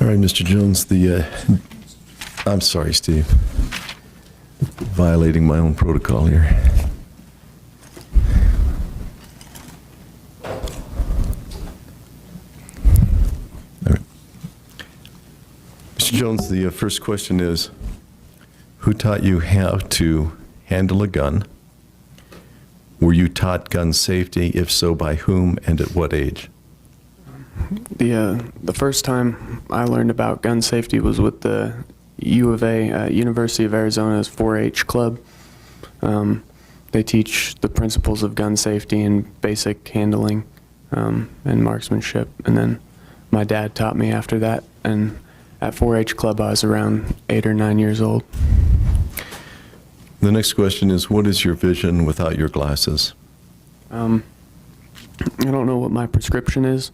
All right, Mr. Jones, I'm sorry, Steve. Violating my own protocol here. All right. Mr. Jones, the first question is, who taught you how to handle a gun? Were you taught gun safety? If so, by whom and at what age? The first time I learned about gun safety was with the U of A, University of Arizona's 4-H club. They teach the principles of gun safety and basic handling and marksmanship. And then my dad taught me after that. And at 4-H club, I was around 8 or 9 years old. The next question is, what is your vision without your glasses? I don't know what my prescription is,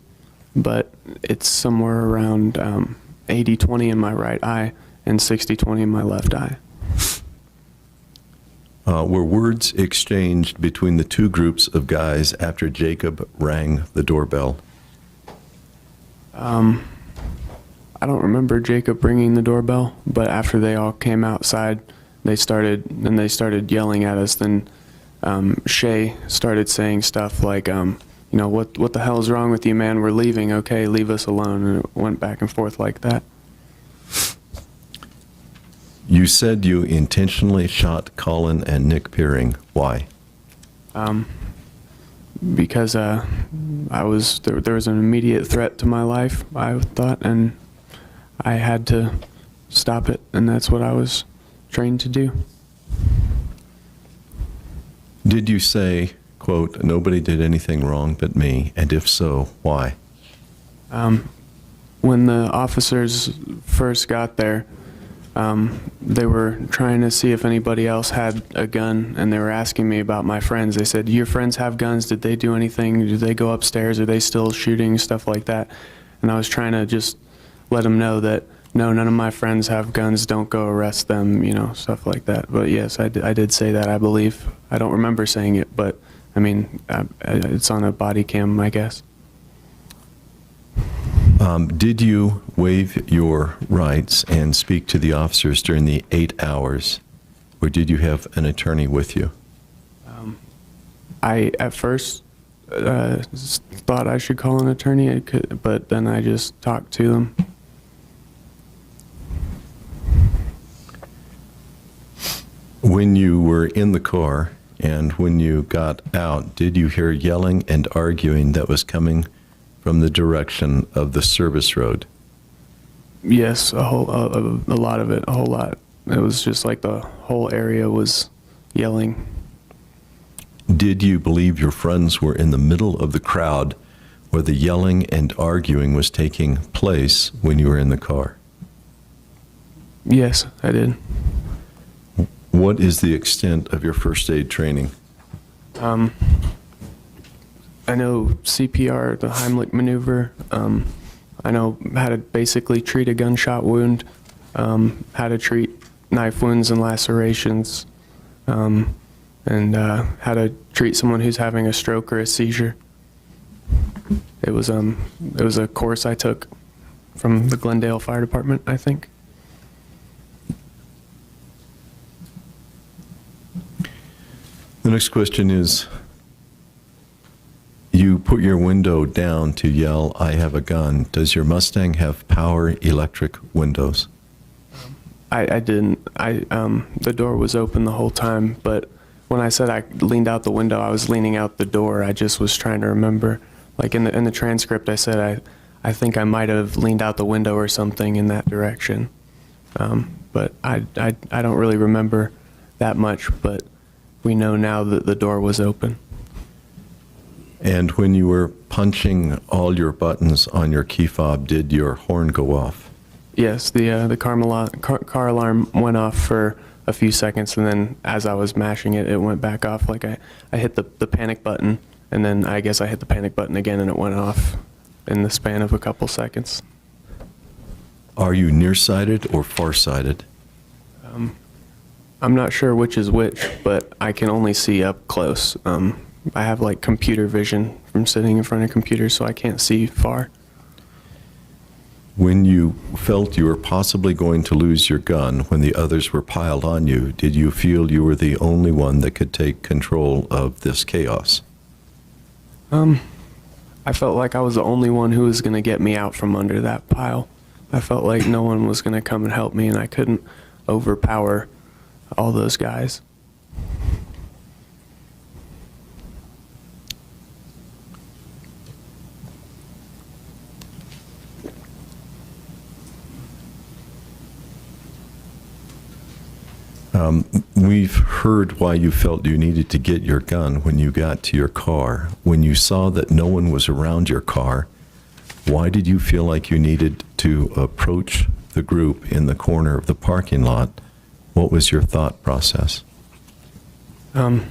but it's somewhere around 80-20 in my right eye and 60-20 in my left eye. Were words exchanged between the two groups of guys after Jacob rang the doorbell? I don't remember Jacob ringing the doorbell, but after they all came outside, they started yelling at us. Then Shay started saying stuff like, you know, what the hell is wrong with you, man? We're leaving, okay? Leave us alone. And it went back and forth like that. You said you intentionally shot Colin and Nick Peering. Why? Because there was an immediate threat to my life, I thought, and I had to stop it, and that's what I was trained to do. Did you say, quote, nobody did anything wrong but me, and if so, why? When the officers first got there, they were trying to see if anybody else had a gun, and they were asking me about my friends. They said, your friends have guns? Did they do anything? Did they go upstairs? Are they still shooting? Stuff like that. And I was trying to just let them know that, no, none of my friends have guns. Don't go arrest them, you know, stuff like that. But yes, I did say that, I believe. I don't remember saying it, but I mean, it's on a body cam, I guess. Did you waive your rights and speak to the officers during the 8 hours, or did you have an attorney with you? I, at first, thought I should call an attorney, but then I just talked to them. When you were in the car and when you got out, did you hear yelling and arguing that was coming from the direction of the service road? Yes, a lot of it, a whole lot. It was just like the whole area was yelling. Did you believe your friends were in the middle of the crowd where the yelling and arguing was taking place when you were in the car? Yes, I did. What is the extent of your first aid training? I know CPR, the Heimlich maneuver. I know how to basically treat a gunshot wound, how to treat knife wounds and lacerations, and how to treat someone who's having a stroke or a seizure. It was a course I took from the Glendale Fire Department, I think. The next question is, you put your window down to yell, I have a gun. Does your Mustang have power electric windows? I didn't. The door was open the whole time, but when I said I leaned out the window, I was leaning out the door. I just was trying to remember. Like in the transcript, I said I think I might have leaned out the window or something in that direction. But I don't really remember that much, but we know now that the door was open. And when you were punching all your buttons on your key fob, did your horn go off? Yes, the car alarm went off for a few seconds, and then as I was mashing it, it went back off. Like I hit the panic button, and then I guess I hit the panic button again, and it went off in the span of a couple seconds. Are you nearsighted or farsighted? I'm not sure which is which, but I can only see up close. I have like computer vision from sitting in front of computers, so I can't see far. When you felt you were possibly going to lose your gun when the others were piled on you, did you feel you were the only one that could take control of this chaos? I felt like I was the only one who was going to get me out from under that pile. I felt like no one was going to come and help me, and I couldn't overpower all those guys. We've heard why you felt you needed to get your gun when you got to your car. When you saw that no one was around your car, why did you feel like you needed to approach the group in the corner of the parking lot? What was your thought process? When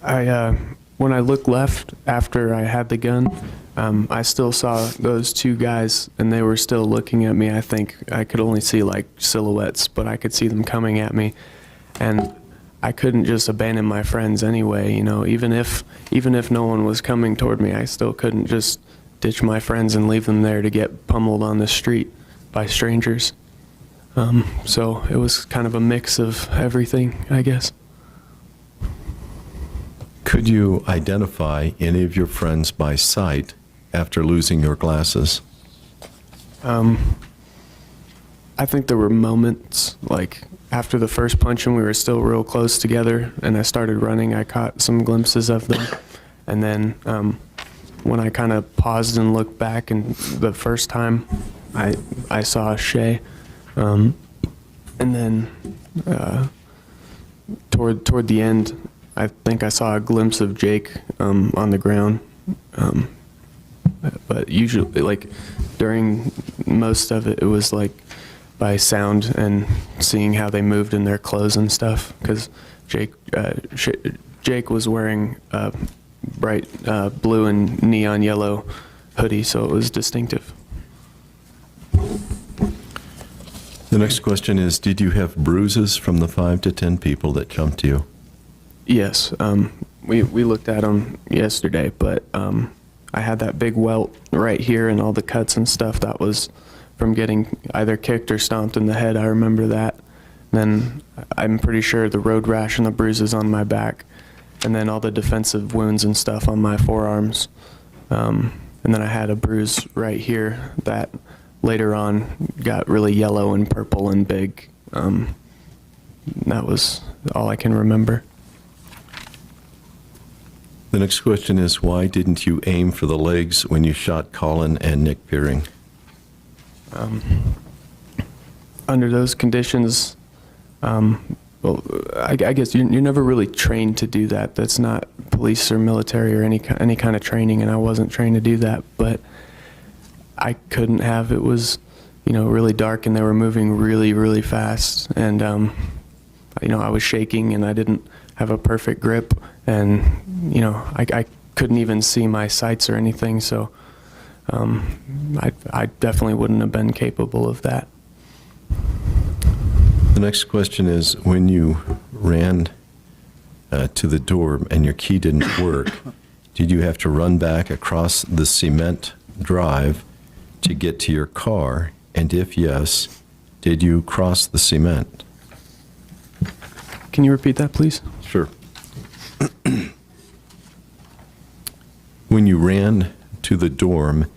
I looked left after I had the gun, I still saw those two guys, and they were still looking at me. I think I could only see like silhouettes, but I could see them coming at me, and I couldn't just abandon my friends anyway. You know, even if no one was coming toward me, I still couldn't just ditch my friends and leave them there to get pummeled on the street by strangers. So it was kind of a mix of everything, I guess. Could you identify any of your friends by sight after losing your glasses? I think there were moments, like after the first punch and we were still real close together and I started running, I caught some glimpses of them. And then when I kind of paused and looked back, and the first time I saw Shay. And then toward the end, I think I saw a glimpse of Jake on the ground. But usually, like, during most of it, it was like by sound and seeing how they moved in their clothes and stuff. Because Jake was wearing a bright blue and neon yellow hoodie, so it was distinctive. The next question is, did you have bruises from the 5 to 10 people that jumped you? Yes, we looked at them yesterday, but I had that big welt right here and all the cuts and stuff. That was from getting either kicked or stomped in the head. I remember that. Then I'm pretty sure the road rash and the bruises on my back, and then all the defensive wounds and stuff on my forearms. And then I had a bruise right here that later on got really yellow and purple and big. That was all I can remember. The next question is, why didn't you aim for the legs when you shot Colin and Nick Peering? Under those conditions, well, I guess you're never really trained to do that. That's not police or military or any kind of training, and I wasn't trained to do that. But I couldn't have. It was, really dark, and they were moving really, really fast, and I was shaking, and I didn't have a perfect grip, and I couldn't even see my sights or anything. So I definitely wouldn't have been capable of that. The next question is, when you ran to the door and your key didn't work, did you have to run back across the cement drive to get to your car? And if yes, did you cross the cement? Can you repeat that, please? Sure. When you ran to the dorm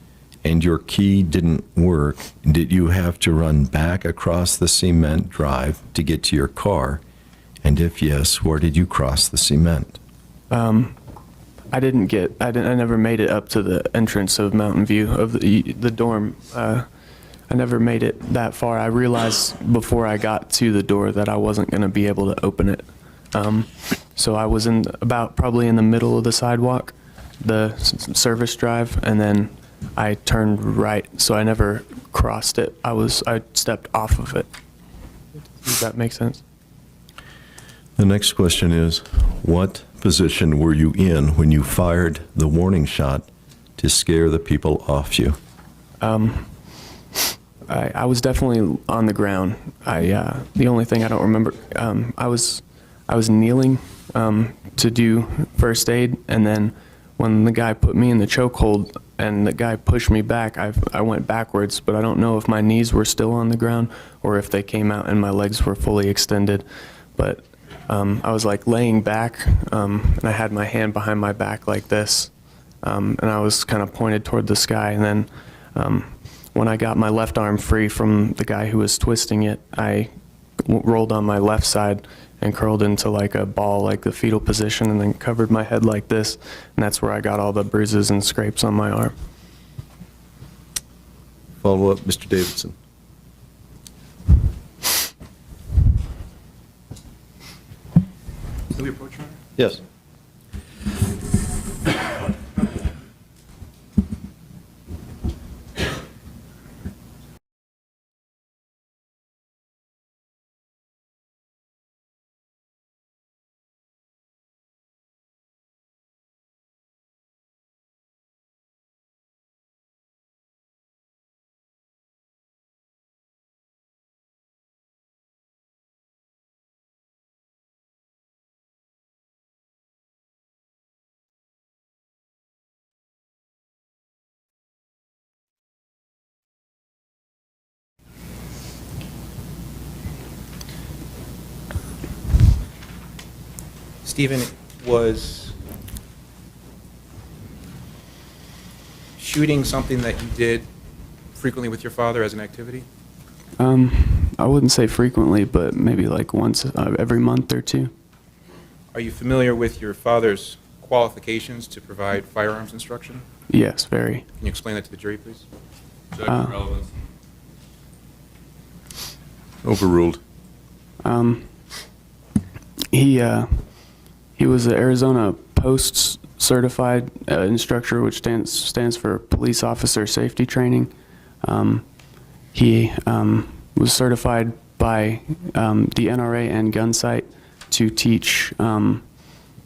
and your key didn't work, did you have to run back across the cement drive to get to your car? And if yes, where did you cross the cement? I never made it up to the entrance of Mountain View of the dorm. I never made it that far. I realized before I got to the door that I wasn't going to be able to open it. So I was probably in the middle of the sidewalk, the service drive, and then I turned right, so I never crossed it. I stepped off of it. Does that make sense? The next question is, what position were you in when you fired the warning shot to scare the people off you? I was definitely on the ground. The only thing I don't remember, I was kneeling to do first aid, and then when the guy put me in the chokehold, and the guy pushed me back. I went backwards, but I don't know if my knees were still on the ground or if they came out and my legs were fully extended. But I was like laying back, and I had my hand behind my back like this, and I was kind of pointed toward the sky. And then when I got my left arm free from the guy who was twisting it, I rolled on my left side and curled into like a ball, like the fetal position, and then covered my head like this. And that's where I got all the bruises and scrapes on my arm. Follow up, Mr. Davidson. Can we approach her? Yes. Stephen, was shooting something that you did frequently with your father as an activity? I wouldn't say frequently, but maybe like once every month or two. Are you familiar with your father's qualifications to provide firearms instruction? Yes, very. Can you explain that to the jury, please? Judge relevance. Overruled. He was an Arizona Post certified instructor, which stands for Police Officer Safety Training. He was certified by the NRA and Gun Sight to teach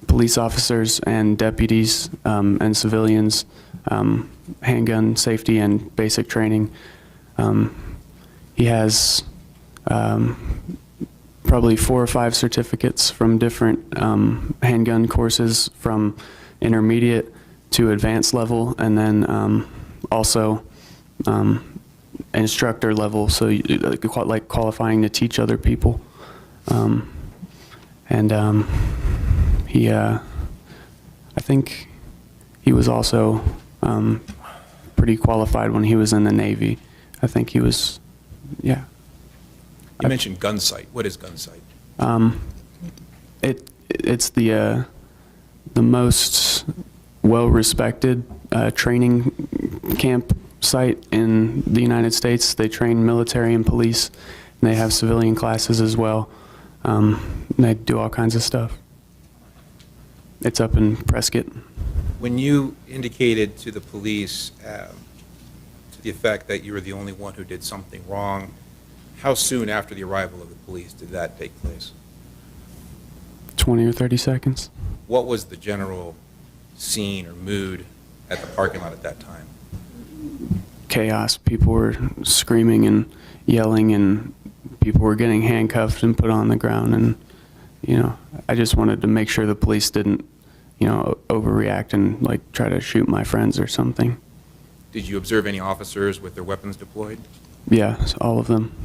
police officers and deputies and civilians handgun safety and basic training. He has probably 4 or 5 certificates from different handgun courses, from intermediate to advanced level, and then also instructor level, so like qualifying to teach other people. I think he was also pretty qualified when he was in the Navy. I think he was, yeah. You mentioned gun sight. What is gun sight? It's the most well-respected training camp site in the United States. They train military and police, and they have civilian classes as well. They do all kinds of stuff. It's up in Prescott. When you indicated to the police to the effect that you were the only one who did something wrong, how soon after the arrival of the police did that take place? 20 or 30 seconds. What was the general scene or mood at the parking lot at that time? Chaos. People were screaming and yelling, and people were getting handcuffed and put on the ground. And, you know, I just wanted to make sure the police didn't, you know, overreact and like try to shoot my friends or something. Did you observe any officers with their weapons deployed? Yeah, all of them.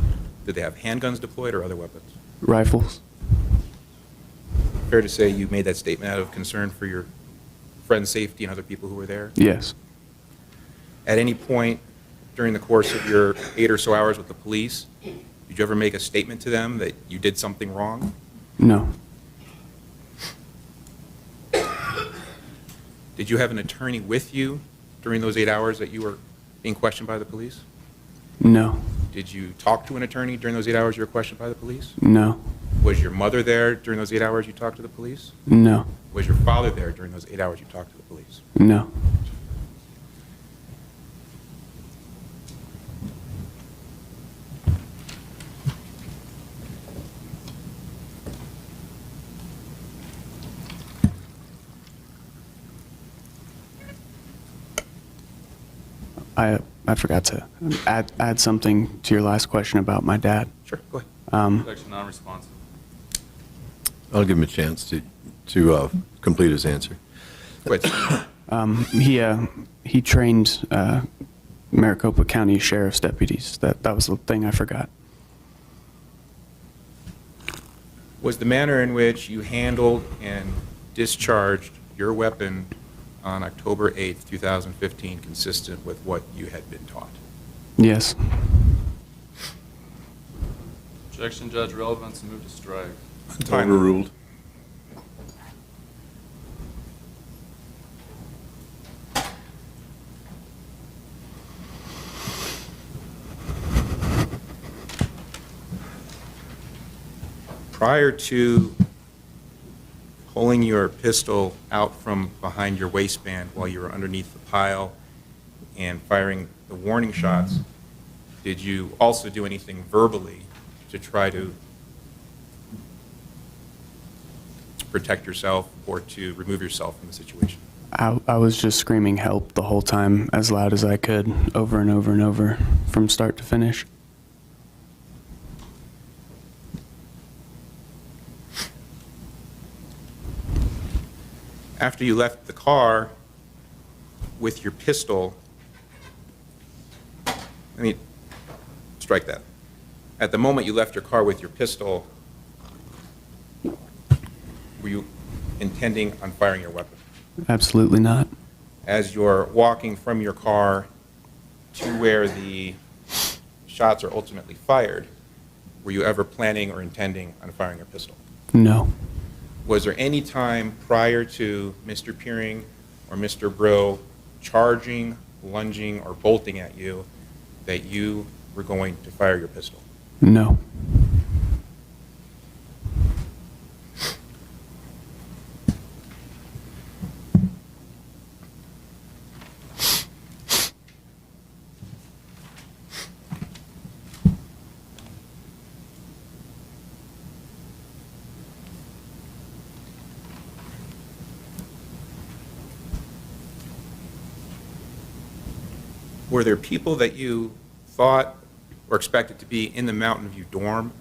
Did they have handguns deployed or other weapons? Rifles. Fair to say you made that statement out of concern for your friend's safety and other people who were there? Yes. At any point during the course of your 8 or so hours with the police, did you ever make a statement to them that you did something wrong? No. Did you have an attorney with you during those 8 hours that you were being questioned by the police? No. Did you talk to an attorney during those 8 hours you were questioned by the police? No. Was your mother there during those 8 hours you talked to the police? No. Was your father there during those 8 hours you talked to the police? No. I forgot to add something to your last question about my dad. Sure, go ahead. Objection non-responsive. I'll give him a chance to complete his answer. Go ahead. He trained Maricopa County Sheriff's deputies. That was the thing I forgot. Was the manner in which you handled and discharged your weapon on October 8th, 2015 consistent with what you had been taught? Yes. Objection, Judge. Relevance. Move to strike. Overruled. Prior to pulling your pistol out from behind your waistband while you were underneath the pile and firing the warning shots, did you also do anything verbally to try to protect yourself or to remove yourself from the situation? I was just screaming help the whole time as loud as I could, over and over and over, from start to finish. After you left the car with your pistol, let me strike that. At the moment you left your car with your pistol, were you intending on firing your weapon? Absolutely not. As you're walking from your car to where the shots are ultimately fired, were you ever planning or intending on firing your pistol? No. Was there any time prior to Mr. Peering or Mr. Brill charging, lunging, or bolting at you that you were going to fire your pistol? No. Were there people that you thought or expected to be in the Mountain View dorm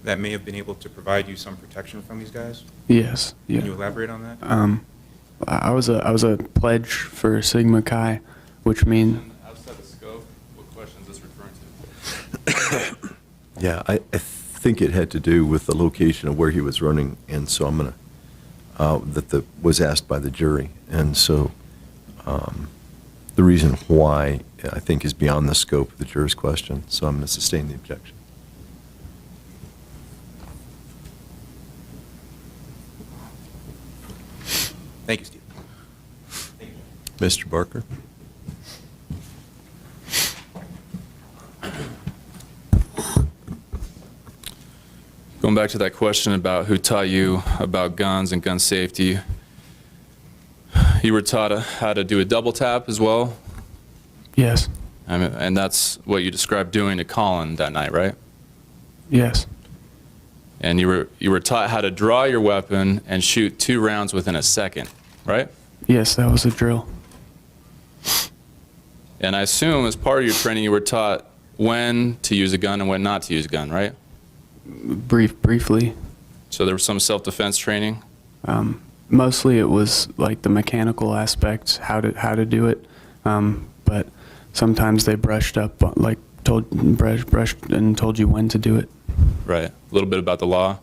that may have been able to provide you some protection from these guys? Yes. Can you Yeah. elaborate on that? I was a pledge for Sigma Chi, which means And outside the scope, what question is this referring to? Yeah, I think it had to do with the location of where he was running, and so I'm going to, was asked by the jury. And so the reason why, I think, is beyond the scope of the juror's question, so I'm going to sustain the objection. Thank you, Steve. Mr. Barker? Going back to that question about who taught you about guns and gun safety, you were taught how to do a double tap as well? yes. I mean, and that's what you described doing to Colin that night, right? Yes. And you were taught how to draw your weapon and shoot 2 rounds within a second, right? Yes, that was a drill. And I assume as part of your training you were taught when to use a gun and when not to use a gun, right? Briefly. So there was some self-defense training? Mostly it was like the mechanical aspects, how to do it. But sometimes they brushed up, like brushed and told you when to do it. Right. A little bit about the law?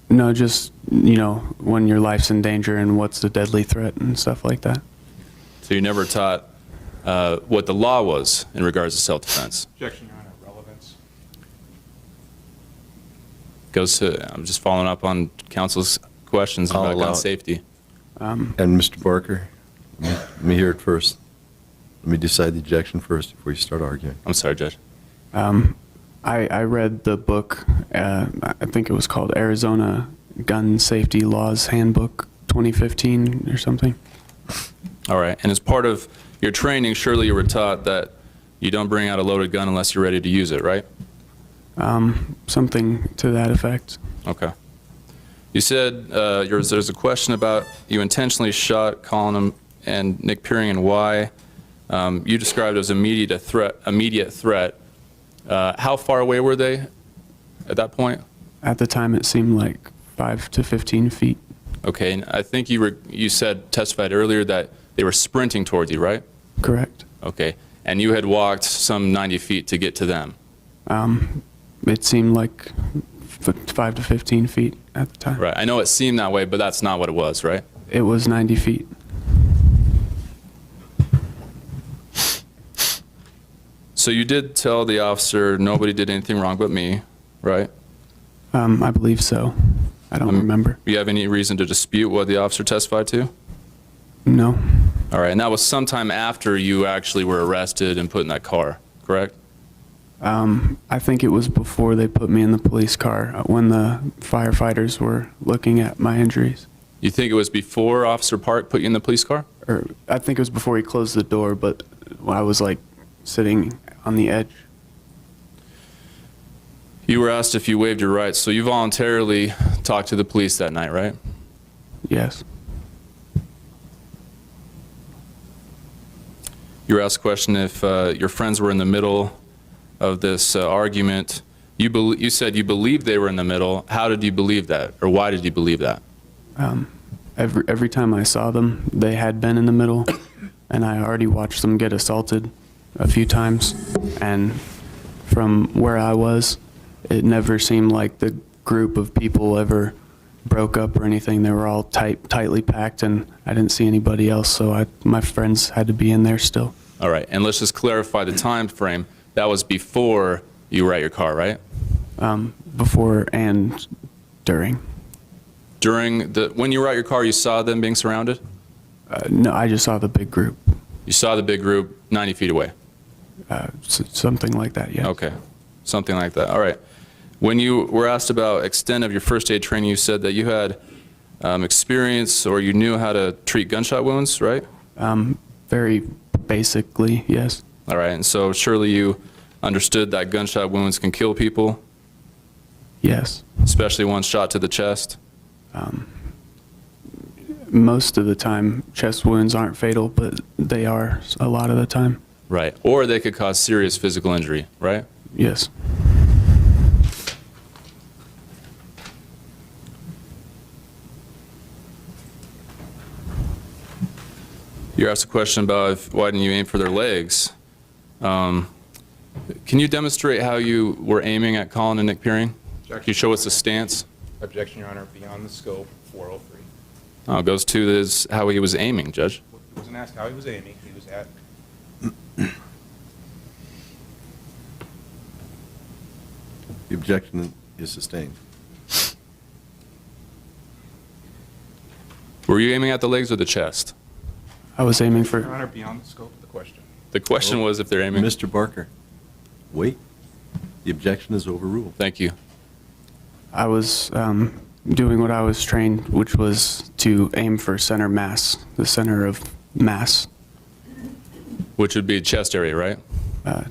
No, just, when your life's in danger and what's the deadly threat and stuff like that. So you never taught what the law was in regards to self-defense? Objection, Your Honor. Relevance. Goes to, I'm just following up on counsel's questions I'll about allow gun it. safety. And Mr. Barker, let me hear it first. Let me decide the objection first before you start arguing. I'm sorry, Judge. I read the book, I think it was called Arizona Gun Safety Laws Handbook 2015 or something. All right. And as part of your training, surely you were taught that you don't bring out a loaded gun unless you're ready to use it, right? Something to that effect. Okay. You said there's a question about you intentionally shot Colin and Nick Peering and why. You described it as immediate threat. How far away were they at that point? At the time, it seemed like 5 to 15 feet. Okay, and I think you testified earlier that they were sprinting towards you, right? Correct. Okay. And you had walked some 90 feet to get to them. It seemed like 5 to 15 feet at the time. Right. I know it seemed that way, but that's not what it was, right? It was 90 feet. So you did tell the officer nobody did anything wrong but me, right? I believe so. I don't remember. Do you have any reason to dispute what the officer testified to? No. All right. And that was sometime after you actually were arrested and put in that car, correct? I think it was before they put me in the police car when the firefighters were looking at my injuries. You think it was before Officer Park put you in the police car? Or I think it was before he closed the door, but I was like sitting on the edge. You were asked if you waived your rights, so you voluntarily talked to the police that night, right? Yes. You were asked a question if your friends were in the middle of this argument. You said you believed they were in the middle. How did you believe that, or why did you believe that? Every time I saw them, they had been in the middle, and I already watched them get assaulted a few times. And from where I was, it never seemed like the group of people ever broke up or anything. They were all tightly packed, and I didn't see anybody else, so my friends had to be in there still. All right, and let's just clarify the time frame. That was before you were at your car, right? Before and during. When you were at your car, you saw them being surrounded? No, I just saw the big group. You saw the big group 90 feet away? Something like that, yeah. Okay, something like that. All right. When you were asked about extent of your first aid training, you said that you had experience or you knew how to treat gunshot wounds, right? Very basically, yes. All right, and so surely you understood that gunshot wounds can kill people, Yes. especially one shot to the chest. Most of the time, chest wounds aren't fatal, but they are a lot of the time. Right, or they could cause serious physical injury, right? Yes. You're asked a question about why didn't you aim for their legs. Can you demonstrate how you were aiming at Colin and Nick Peering? Can you show us the stance? Objection, Your Honor, beyond the scope, 403. Oh, it goes to this, how he was aiming, Judge. He wasn't asked how he was aiming, he was at. The objection is sustained. Were you aiming at the legs or the chest? I was aiming for. Your Honor, beyond the scope of the question. The question was if they're aiming. Mr. Barker, wait. The objection is overruled. Thank you. I was doing what I was trained, which was to aim for center mass, the center of mass, Which would be chest area, right?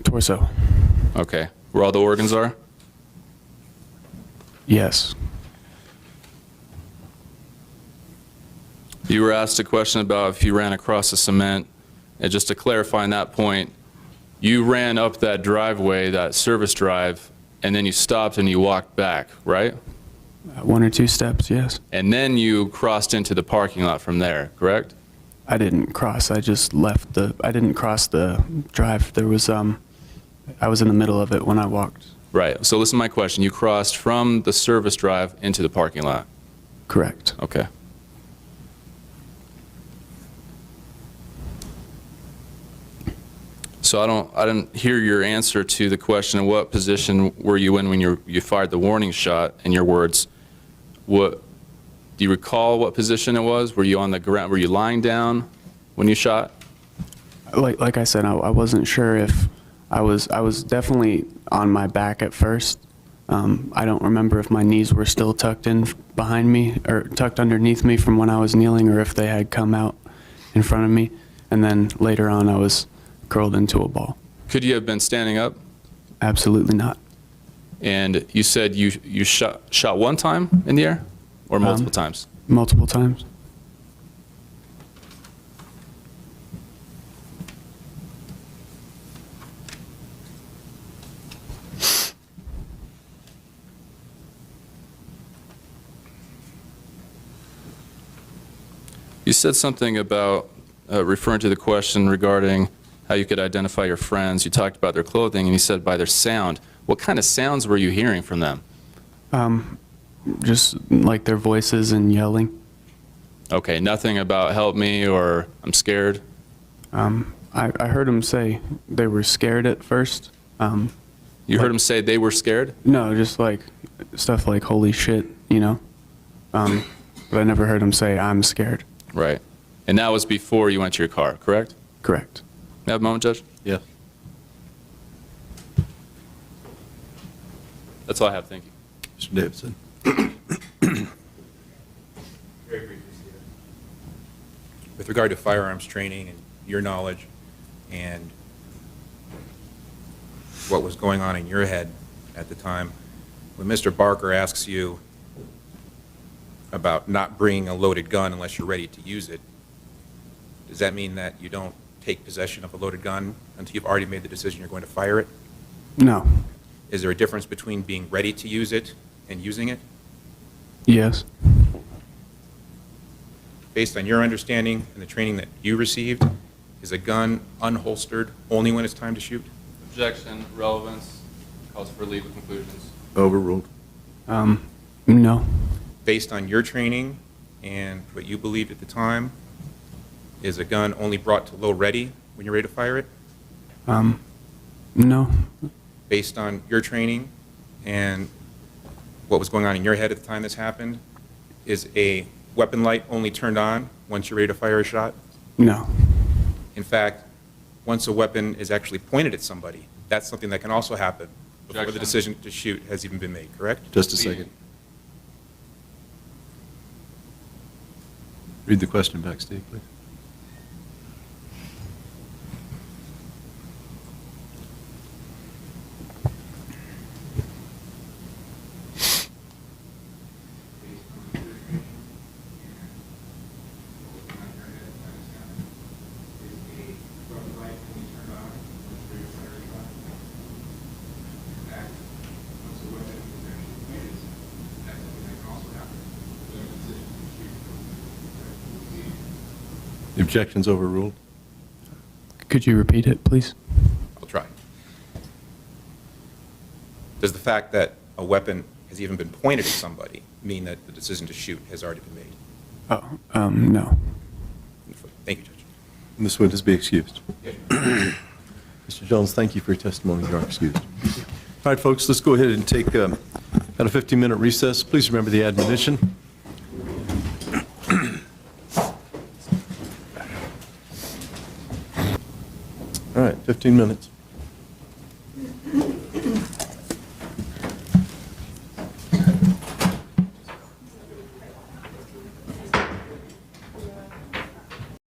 torso. Okay. Where all the organs are? Yes. You were asked a question about if you ran across the cement. And just to clarify on that point, you ran up that driveway, that service drive, and then you stopped and you walked back, right? 1 or 2 steps, yes. And then you crossed into the parking lot from there, correct? I didn't cross. I just left I didn't cross the drive. There was, I was in the middle of it when I walked. Right. So listen to my question. You crossed from the service drive into the parking lot. Correct. Okay. So I didn't hear your answer to the question, what position were you in when you fired the warning shot, in your words. Do you recall what position it was? Were you on the ground? Were you lying down when you shot? Like I said, I wasn't sure if I was definitely on my back at first. I don't remember if my knees were still tucked in behind me or tucked underneath me from when I was kneeling, or if they had come out in front of me. And then later on, I was curled into a ball. Could you have been standing up? Absolutely not. And you said you shot one time in the air, or multiple times? Multiple times. You said something about referring to the question regarding how you could identify your friends. You talked about their clothing, and you said by their sound. What kind of sounds were you hearing from them? Just like their voices and yelling. Okay, nothing about help me or I'm scared? I heard them say they were scared at first. You heard them say they were scared? No, just like stuff like holy shit, you know. But I never heard them say I'm scared. Right. And that was before you went to your car, correct? Correct. May I have a moment, Judge? Yes. That's all I have. Thank you. Mr. Davidson. Very briefly, Stephen. With regard to firearms training and your knowledge and what was going on in your head at the time, when Mr. Barker asks you about not bringing a loaded gun unless you're ready to use it, does that mean that you don't take possession of a loaded gun until you've already made the decision you're going to fire it? No. Is there a difference between being ready to use it and using it? Yes. Based on your understanding and the training that you received, is a gun unholstered only when it's time to shoot? Objection, relevance, calls for legal conclusions. Overruled. No. Based on your training and what you believed at the time, is a gun only brought to low ready when you're ready to fire it? No. Based on your training and what was going on in your head at the time this happened, is a weapon light only turned on once you're ready to fire a shot? No. In fact, once a weapon is actually pointed at somebody, that's something that can also happen before the Objection. decision to shoot has even been made, correct? Just a second. Read the question back, Steve, please. The objection's overruled. Could you repeat it, please? I'll try. Does the fact that a weapon has even been pointed at somebody mean that the decision to shoot has already been made? Oh, no. Thank you, Judge. This witness be excused. Mr. Jones, thank you for your testimony. You are excused. All right, folks, let's go ahead and take about a 15-minute recess. Please remember the admonition. All right, 15 minutes.